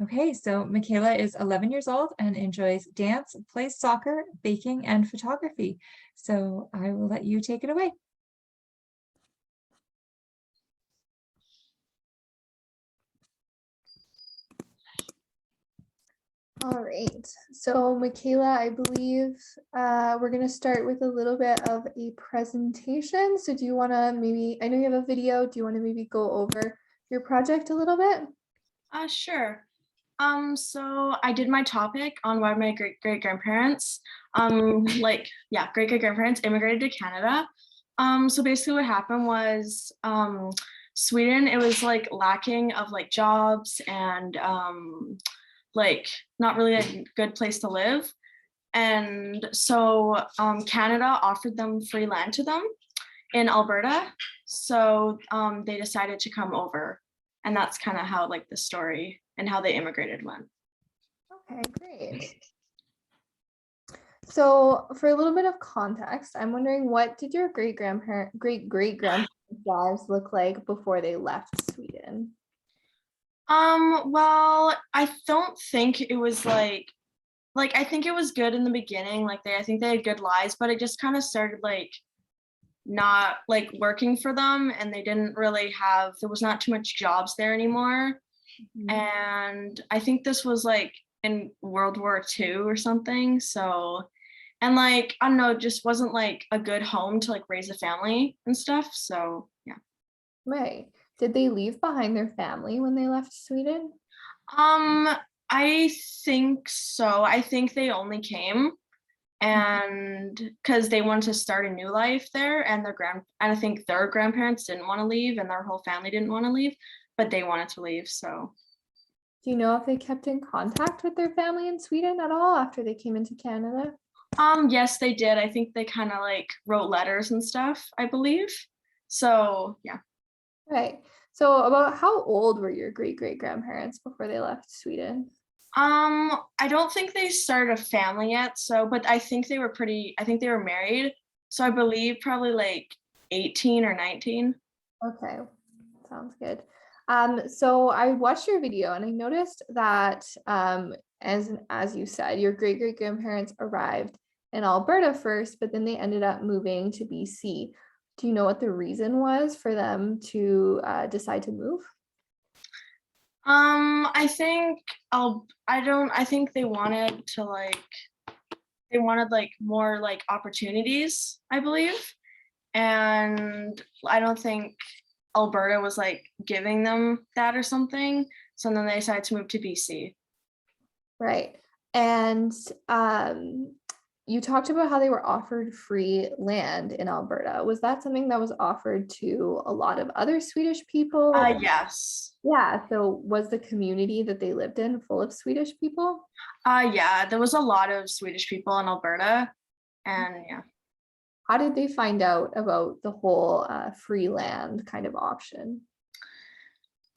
Okay, so Makayla is 11 years old and enjoys dance, plays soccer, baking, and photography. So I will let you take it away. All right, so Makayla, I believe we're going to start with a little bit of a presentation. So do you want to maybe, I know you have a video, do you want to maybe go over your project a little bit? Sure. So I did my topic on why my great-great-grandparents, great-great-grandparents immigrated to Canada. So basically what happened was Sweden, it was like lacking of like jobs and like not really a good place to live. And so Canada offered them free land to them in Alberta. So they decided to come over. And that's kind of how like the story and how they immigrated went. Okay, great. So for a little bit of context, I'm wondering, what did your great-great-grandparents' lives look like before they left Sweden? Well, I don't think it was like I think it was good in the beginning. Like I think they had good lives, but it just kind of started like not like working for them, and they didn't really have, there was not too much jobs there anymore. And I think this was like in World War II or something. So, and like, I don't know, it just wasn't like a good home to like raise a family and stuff. So, yeah. Right. Did they leave behind their family when they left Sweden? Um, I think so. I think they only came and because they wanted to start a new life there, and and I think their grandparents didn't want to leave and their whole family didn't want to leave, but they wanted to leave. So, Do you know if they kept in contact with their family in Sweden at all after they came into Canada? yes, they did. I think they kind of like wrote letters and stuff, I believe. So, yeah. Right. So about how old were your great-great-grandparents before they left Sweden? I don't think they started a family yet. So, but I think they were married. So I believe probably like 18 or 19. Okay, sounds good. So I watched your video and I noticed that as you said, your great-great-grandparents arrived in Alberta first, but then they ended up moving to BC. Do you know what the reason was for them to decide to move? I think I think they wanted like more like opportunities, I believe. And I don't think Alberta was like giving them that or something. So then they decided to move to BC. Right. And you talked about how they were offered free land in Alberta. Was that something that was offered to a lot of other Swedish people? Yes. Yeah. So was the community that they lived in full of Swedish people? Yeah, there was a lot of Swedish people in Alberta. And yeah. How did they find out about the whole free land kind of option?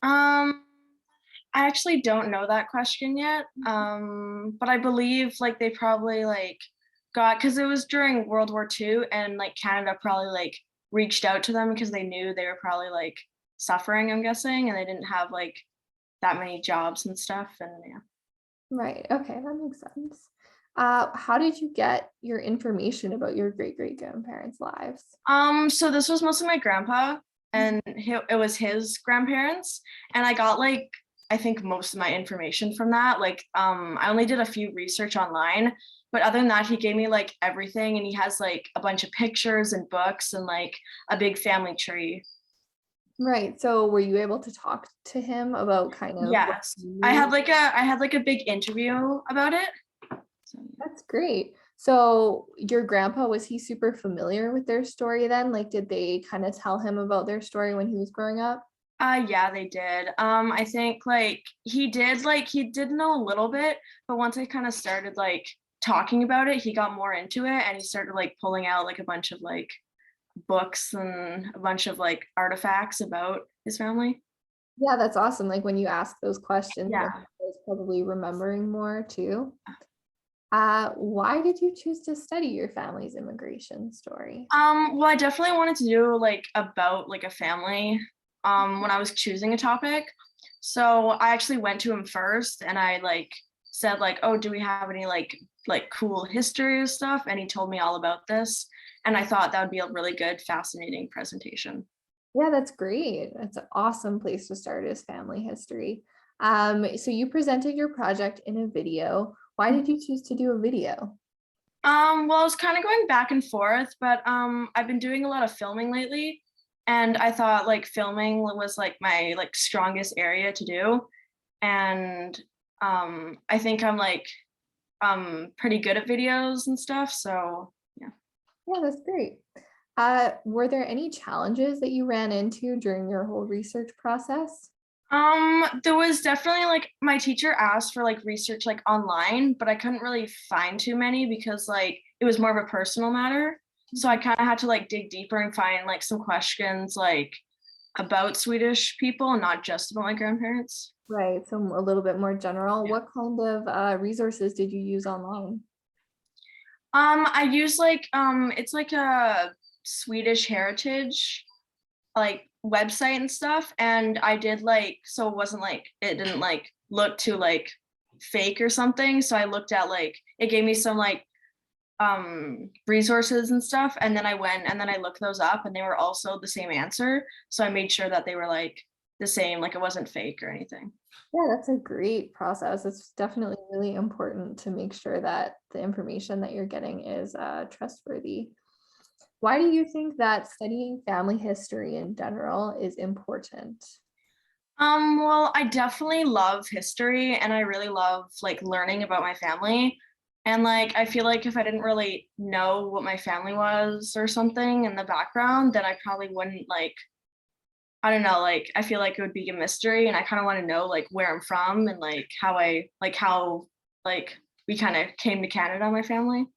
Um, I actually don't know that question yet. But I believe like they probably like got, because it was during World War II, and like Canada probably like reached out to them because they knew they were probably like suffering, I'm guessing, and they didn't have like that many jobs and stuff. And yeah. Right. Okay, that makes sense. How did you get your information about your great-great-grandparents' lives? So this was mostly my grandpa, and it was his grandparents, and I got like I think most of my information from that. Like, I only did a few research online, but other than that, he gave me like everything, and he has like a bunch of pictures and books and like a big family tree. Right. So were you able to talk to him about kind of what Yes, you knew? I had like a big interview about it. So, That's great. So your grandpa, was he super familiar with their story then? Like, did they kind of tell him about their story when he was growing up? yeah, they did. I think he did know a little bit, but once I kind of started like talking about it, he got more into it, and he started like pulling out like a bunch of like books and a bunch of like artifacts about his family. Yeah, that's awesome. Like when you ask those questions, then Yeah. he was probably remembering more too. Why did you choose to study your family's immigration story? Well, I definitely wanted to do like about like a family when I was choosing a topic. So I actually went to him first and I like said like, oh, do we have any like cool history or stuff? And he told me all about this. And I thought that would be a really good, fascinating presentation. Yeah, that's great. That's an awesome place to start is family history. So you presented your project in a video. Why did you choose to do a video? Well, I was kind of going back and forth, but I've been doing a lot of filming lately, and I thought like filming was like my like strongest area to do, and I think I'm like pretty good at videos and stuff. So yeah. Yeah, that's great. Were there any challenges that you ran into during your whole research process? There was definitely like my teacher asked for like research like online, but I couldn't really find too many because like it was more of a personal matter. So I kind of had to like dig deeper and find like some questions like about Swedish people, not just about my grandparents. Right, so a little bit more general. Yeah. What kind of resources did you use online? I use like it's like a Swedish heritage like website and stuff, and I did like, so it wasn't like it didn't like look too like fake or something, so I looked at like it gave me some like resources and stuff, and then I went and then I looked those up and they were also the same answer, so I made sure that they were like the same, like it wasn't fake or anything. Yeah, that's a great process. It's definitely really important to make sure that the information that you're getting is trustworthy. Why do you think that studying family history in general is important? Well, I definitely love history and I really love like learning about my family. And like I feel like if I didn't really know what my family was or something in the background, then I probably wouldn't like, I don't know, like I feel like it would be a mystery and I kind of want to know like where I'm from and like how like we kind of came to Canada, my family.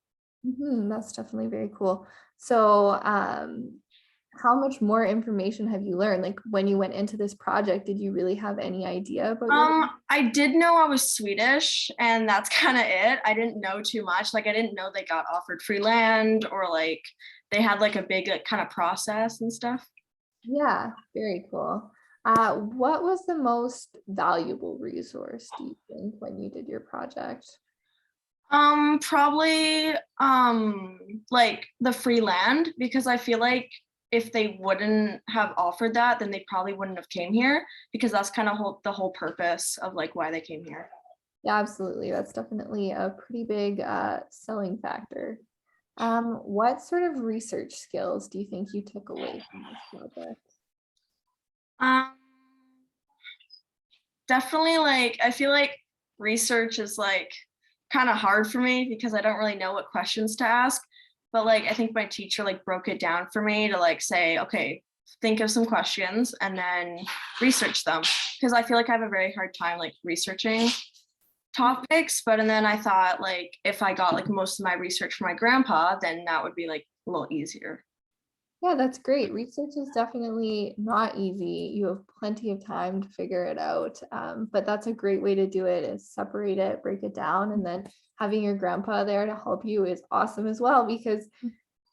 That's definitely very cool. So, how much more information have you learned? Like when you went into this project, did you really have any idea about your? I did know I was Swedish and that's kind of it. I didn't know too much. Like I didn't know they got offered free land or like they had like a big like kind of process and stuff. Yeah, very cool. What was the most valuable resource, do you think, when you did your project? Probably like the free land because I feel like if they wouldn't have offered that, then they probably wouldn't have came here because that's kind of the whole purpose of like why they came here. Yeah, absolutely. That's definitely a pretty big selling factor. What sort of research skills do you think you took away from this project? Um, Definitely like I feel like research is like kind of hard for me because I don't really know what questions to ask. But like I think my teacher like broke it down for me to like say, okay, think of some questions and then research them. Because I feel like I have a very hard time like researching topics. But and then I thought like if I got like most of my research from my grandpa, then that would be like a little easier. Yeah, that's great. Research is definitely not easy. You have plenty of time to figure it out. But that's a great way to do it is separate it, break it down, and then having your grandpa there to help you is awesome as well because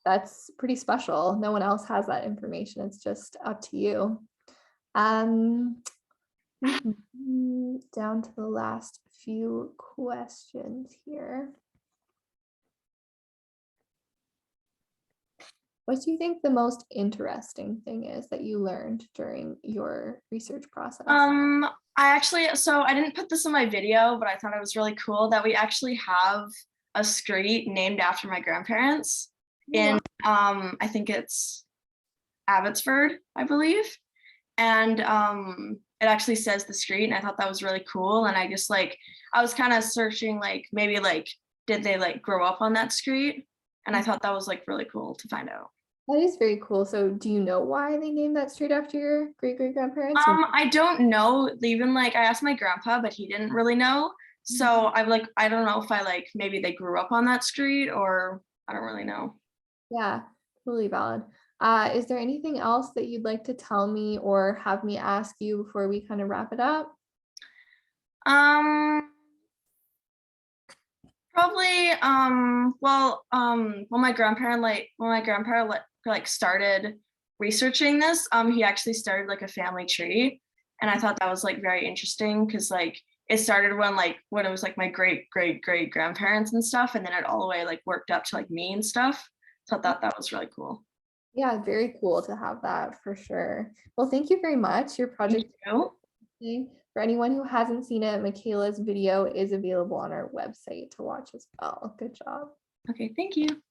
that's pretty special. No one else has that information. It's just up to you. Um, down to the last few questions here. What do you think the most interesting thing is that you learned during your research process? I actually, so I didn't put this in my video, but I thought it was really cool that we actually have a street named after my grandparents in, I think it's Abbotsford, I believe. And it actually says the street, and I thought that was really cool. And I just like, I was kind of searching, like maybe like, did they like grow up on that street? And I thought that was like really cool to find out. That is very cool. So do you know why they named that street after your great-great-grandparents? I don't know. Even like I asked my grandpa, but he didn't really know. So I'm like, I don't know if I like maybe they grew up on that street or I don't really know. Yeah, totally valid. Is there anything else that you'd like to tell me or have me ask you before we kind of wrap it up? Probably when my grandparent like started researching this, he actually started like a family tree. And I thought that was like very interesting because like it started when it was like my great grandparents and stuff, and then it all the way like worked up to like me and stuff. So I thought that was really cool. Yeah, very cool to have that for sure. Well, thank you very much. Your Thank project, you. for anyone who hasn't seen it, Makayla's video is available on our website to watch as well. Good job. Okay, thank you.